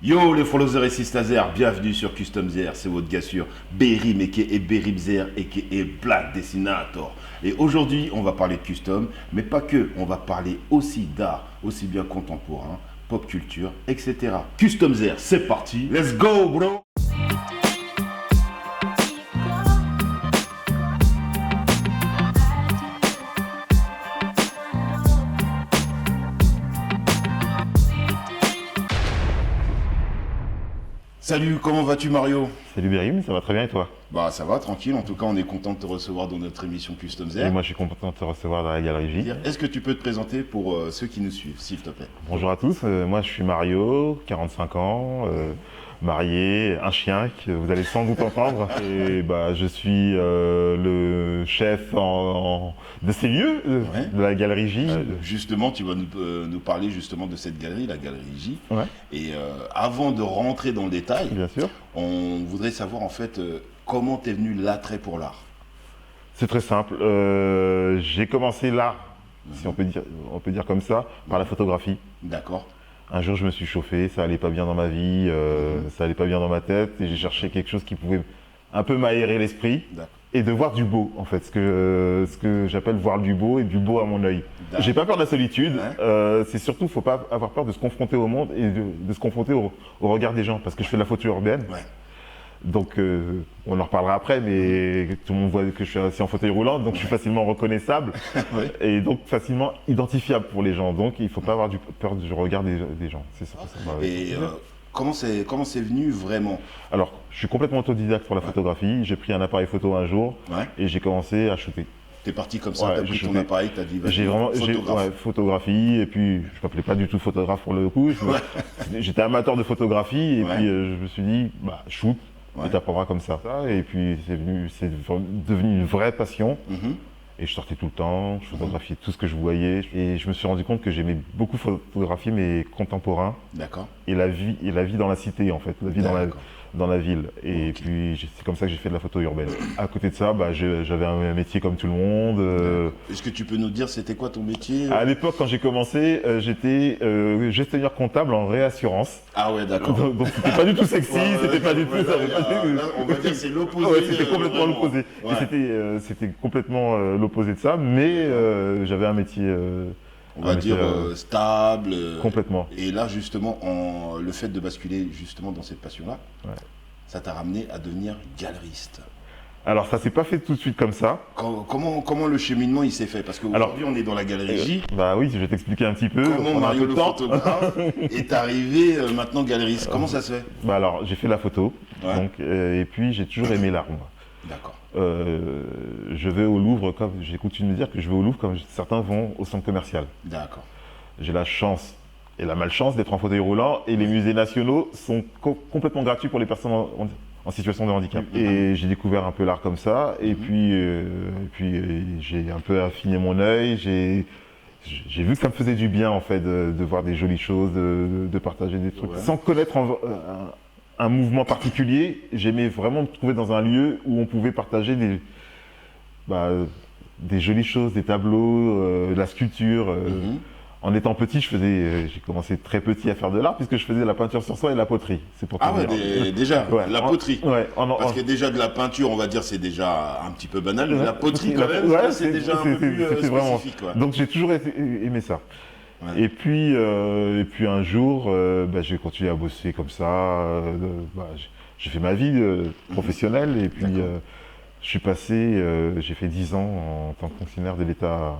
Yo les followers et sisters, bienvenue sur Custom Zer, c'est votre gars sûr Berim et Berim Zer et Black Dessinator. Et aujourd'hui on va parler de custom, mais pas que, on va parler aussi d'art, aussi bien contemporain, pop culture, etc. Custom Zer, c'est parti, let's go bro. Salut, comment vas-tu Mario? Salut Bérim, ça va très bien et toi? Bah ça va, tranquille, en tout cas on est content de te recevoir dans notre émission Custom Zer. Et moi je suis content de te recevoir dans la Galerie J. Est-ce que tu peux te présenter pour ceux qui nous suivent, s'il te plaît? Bonjour à tous, moi je suis Mario, 45 ans, marié, un chien que vous allez sans doute entendre. Et bah, je suis le chef de ces lieux, de la Galerie J. Justement, tu vas nous parler justement de cette galerie, la Galerie J. Ouais. Et avant de rentrer dans le détail, Bien sûr. on voudrait savoir en fait comment t'es venu l'attrait pour l'art. C'est très simple, j'ai commencé l'art, si on peut dire comme ça, par la photographie. D'accord. Un jour, je me suis chauffé, ça allait pas bien dans ma vie, ça allait pas bien dans ma tête, et j'ai cherché quelque chose qui pouvait un peu m'aérer l'esprit D'accord. et de voir du beau, en fait, ce que j'appelle voir du beau et du beau à mon œil. D'accord. J'ai pas peur de la solitude, Ouais. c'est surtout, faut pas avoir peur de se confronter au monde et de se confronter au regard des gens, parce que je fais de la photo urbaine. Ouais. Donc, on en reparlera après, mais tout le monde voit que je suis assis en fauteuil roulant, donc je suis facilement reconnaissable Ouais. et donc facilement identifiable pour les gens. Donc, il ne faut pas avoir peur du regard des gens. C'est ça. Et comment c'est venu vraiment? Alors, je suis complètement autodidacte pour la photographie. J'ai pris un appareil photo un jour Ouais. et j'ai commencé à shooter. T'es parti comme ça, Ouais, t'as j'ai pris ton shooté. appareil, t'as dit vas-y, photographe. photographie, et puis je m'appelais pas du tout photographe pour le coup. J'étais amateur de photographie et Ouais. puis je me suis dit, bah, shoot. Ouais. Et t'apprendras comme ça. Et puis c'est devenu une vraie passion. Mhm. Et je sortais tout le temps, je photographiais tout ce que je voyais. Et je me suis rendu compte que j'aimais beaucoup photographier mes contemporains D'accord. et la vie dans la cité en fait, la vie D'accord. dans la ville. Et Ok. puis c'est comme ça que j'ai fait de la photo urbaine. À côté de ça, bah, j'avais un métier comme tout le monde. Est-ce que tu peux nous dire c'était quoi ton métier? À l'époque, quand j'ai commencé, j'étais gestionnaire comptable en réassurance. Ah ouais, d'accord. Donc c'était pas du tout sexy, Ouais, c'était pas du tout. ouais, ça avait là, pas- là, on va dire c'est l'opposé. Ouais, c'était complètement vraiment. l'opposé. Ouais. Et c'était complètement l'opposé de ça, mais j'avais un métier. On va dire stable. Complètement. Et là, justement, le fait de basculer justement dans cette passion-là, Ouais. ça t'a ramené à devenir galeriste. Alors ça s'est pas fait tout de suite comme ça. Comment le cheminement il s'est fait? Parce qu'aujourd'hui, on est dans la galerie J. Bah oui, je vais t'expliquer un petit peu. Comment on a un Mario peu le de temps. photographe est arrivé maintenant galeriste? Comment ça se fait? Bah alors j'ai fait la photo, Ouais. donc, et puis j'ai toujours aimé l'art moi. D'accord. Je vais au Louvre comme j'ai coutume de dire que je vais au Louvre comme certains vont au centre commercial. D'accord. J'ai la chance et la malchance d'être en fauteuil roulant et les musées nationaux sont complètement gratuits pour les personnes en situation de handicap. Et j'ai découvert un peu l'art comme ça et puis j'ai un peu affiné mon œil, j'ai vu que ça me faisait du bien en fait de voir des jolies choses, de partager des trucs. Ouais. Sans connaître un mouvement particulier, j'aimais vraiment me trouver dans un lieu où on pouvait partager des jolies choses, des tableaux, de la sculpture. Mhm. En étant petit, j'ai commencé très petit à faire de l'art puisque je faisais la peinture sur soie et la poterie. C'est pour te Ah ouais, dire. déjà, Ouais. la poterie. Ouais, Parce que déjà de la peinture, on va dire, c'est déjà un petit peu banal, mais Ouais. la poterie quand même, Ouais, c'est déjà un peu plus c'était vraiment- spécifique. Quoi. Donc j'ai toujours aimé ça. Ouais. Et puis un jour, j'ai continué à bosser comme ça. J'ai fait ma vie professionnelle et puis D'accord. je suis passé, j'ai fait 10 ans en tant que fonctionnaire de l'État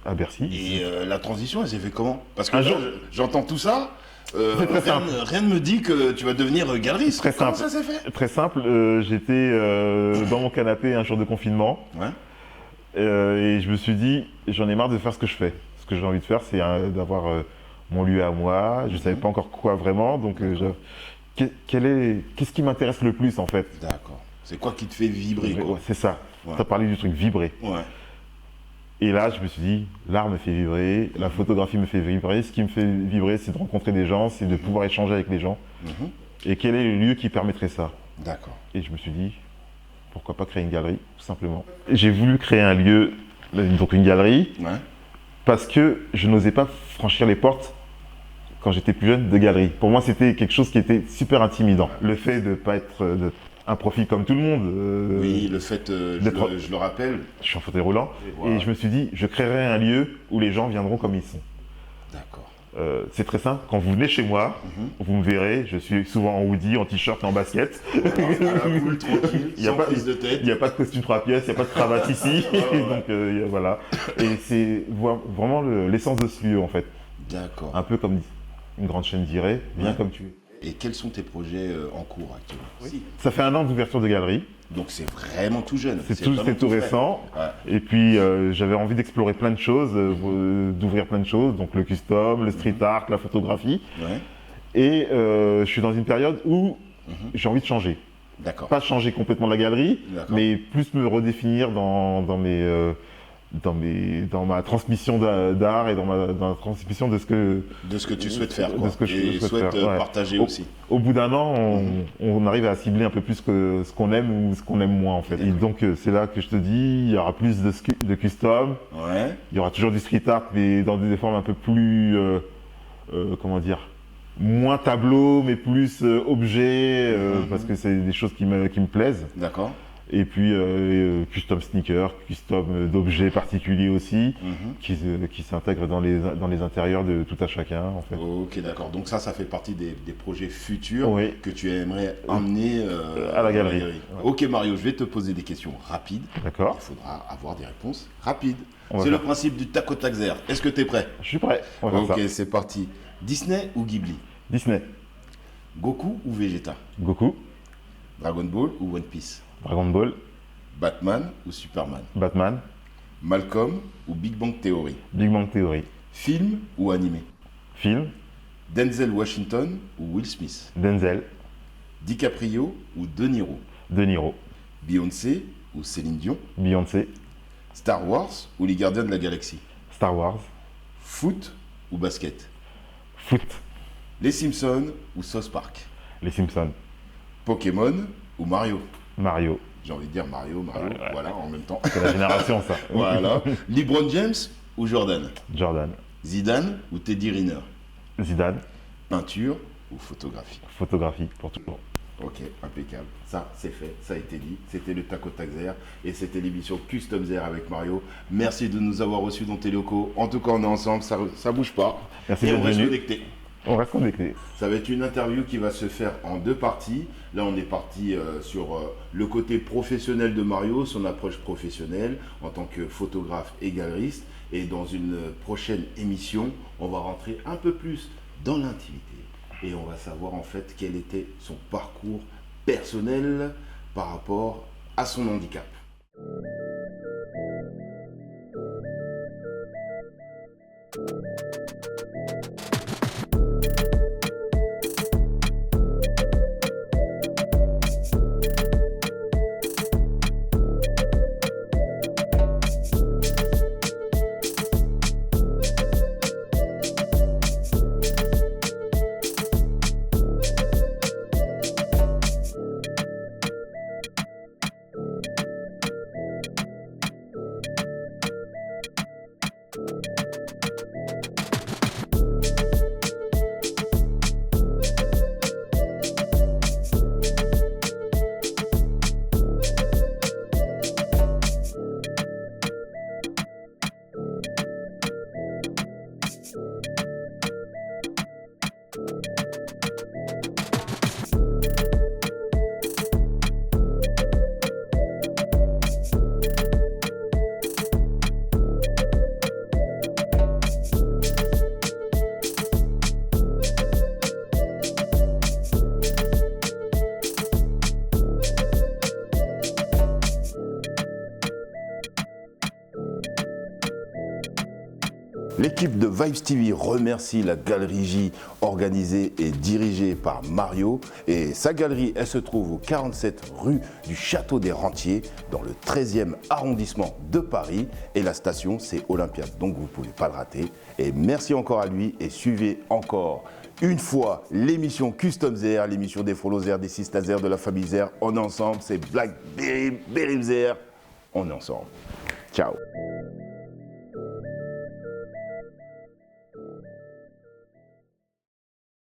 à Bercy. Et la transition, elle s'est fait comment? Parce que Un là, jour- j'entends tout ça, C'est très simple. rien ne me dit que tu vas devenir galeriste. Très Comment simple. ça s'est fait? Très simple, j'étais dans mon canapé un jour de confinement Ouais. et je me suis dit, j'en ai marre de faire ce que je fais. Ce que j'ai envie de faire, c'est d'avoir mon lieu à moi. Je ne savais pas encore quoi vraiment, donc qu'est-ce qui m'intéresse le plus en fait? D'accord. C'est quoi qui te fait vibrer, quoi? Ouais, c'est ça. Ouais. Tu as parlé du truc vibrer. Ouais. Et là, je me suis dit, l'art me fait vibrer, la photographie me fait vibrer. Ce qui me fait vibrer, c'est de rencontrer des gens, c'est de pouvoir échanger avec les gens. Mhm. Et quel est le lieu qui permettrait ça? D'accord. Et je me suis dit, pourquoi pas créer une galerie, tout simplement. J'ai voulu créer un lieu, donc une galerie, Ouais. parce que je n'osais pas franchir les portes quand j'étais plus jeune, de galerie. Pour moi, c'était quelque chose qui était super intimidant. Le fait de ne pas être un profil comme tout le monde. Oui, le fait, je le rappelle. Je suis en fauteuil roulant. Voilà. Et je me suis dit, je créerai un lieu où les gens viendront comme ils sont. D'accord. C'est très simple. Quand vous venez chez moi, vous me verrez, je suis souvent en hoodie, en t-shirt et en basket. Voilà, à la cool, tranquille, sans prise de tête. Il n'y a pas de costume 3 pièces, il n'y a pas de cravate ici. Donc voilà. Et c'est vraiment l'essence de ce lieu en fait. D'accord. Un peu comme une grande chaîne dirait, viens comme tu es. Et quels sont tes projets en cours actuellement? Ça fait 1 an d'ouverture de galerie. Donc c'est vraiment tout jeune. C'est tout récent. Ouais. Et puis j'avais envie d'explorer plein de choses, d'ouvrir plein de choses, donc le custom, le street art, la photographie. Ouais. Et je suis dans une période où j'ai envie de changer. D'accord. Pas changer complètement la galerie, mais plus me redéfinir dans ma transmission d'art et dans la transmission de ce que tu souhaites faire, quoi. De ce que je souhaite faire, partager aussi. Au bout d'1 an, on arrive à cibler un peu plus ce qu'on aime ou ce qu'on aime moins en fait. Et donc c'est là que je te dis, il y aura plus de custom, il y aura toujours du street art mais dans des formes un peu plus, comment dire, moins tableau mais plus objet, parce que c'est des choses qui me plaisent. D'accord. Et puis custom sneakers, custom d'objets particuliers aussi, qui s'intègrent dans les intérieurs de tout à chacun en fait. Ok, d'accord. Donc ça fait partie des projets futurs que tu aimerais emmener à la galerie. Ouais. Ok Mario, je vais te poser des questions rapides. D'accord. Il faudra avoir des réponses rapides. C'est le principe du tac au tac zer. Est-ce que tu es prêt? Je suis prêt. Ok, c'est parti. Disney ou Ghibli? Disney. Goku ou Vegeta? Goku. Dragon Ball ou One Piece? Dragon Ball. Batman ou Superman? Batman. Malcolm ou Big Bang Theory? Big Bang Theory. Film ou animé? Film. Denzel Washington ou Will Smith? Denzel. DiCaprio ou De Niro? De Niro. Beyoncé ou Céline Dion? Beyoncé. Star Wars ou les Gardiens de la Galaxie? Star Wars. Foot ou basket? Foot. Les Simpsons ou South Park? Les Simpsons. Pokémon ou Mario? Mario. J'ai envie de dire Mario, voilà, en même temps. C'est la génération, ça. Voilà. LeBron James ou Jordan? Jordan. Zidane ou Teddy Riner? Zidane. Peinture ou photographie? Photographie, pour toujours. Ok, impeccable. Ça, c'est fait, ça a été dit. C'était le Tac au Tac Zer et c'était l'émission Custom Zer avec Mario. Merci de nous avoir reçus dans tes locaux. En tout cas, on est ensemble, ça bouge pas. Merci et d'être on reste venu. connectés. On reste connecté. Ça va être une interview qui va se faire en 2 parties. Là, on est parti sur le côté professionnel de Mario, son approche professionnelle en tant que photographe et galeriste. Et dans une prochaine émission, on va rentrer un peu plus dans l'intimité. Et on va savoir en fait quel était son parcours personnel par rapport à son handicap. L'équipe de Vibes TV remercie la Galerie J, organisée et dirigée par Mario. Et sa galerie, elle se trouve au 47 rue du Château des Rentiers, dans le 13e arrondissement de Paris. Et la station, c'est Olympiade, donc vous ne pouvez pas le rater. Et merci encore à lui et suivez encore une fois l'émission Custom Zer, l'émission des Follow Zer, des Sistas Zer, de la famille Zer. On est ensemble, c'est Black Bérim Zer. On est ensemble. Ciao.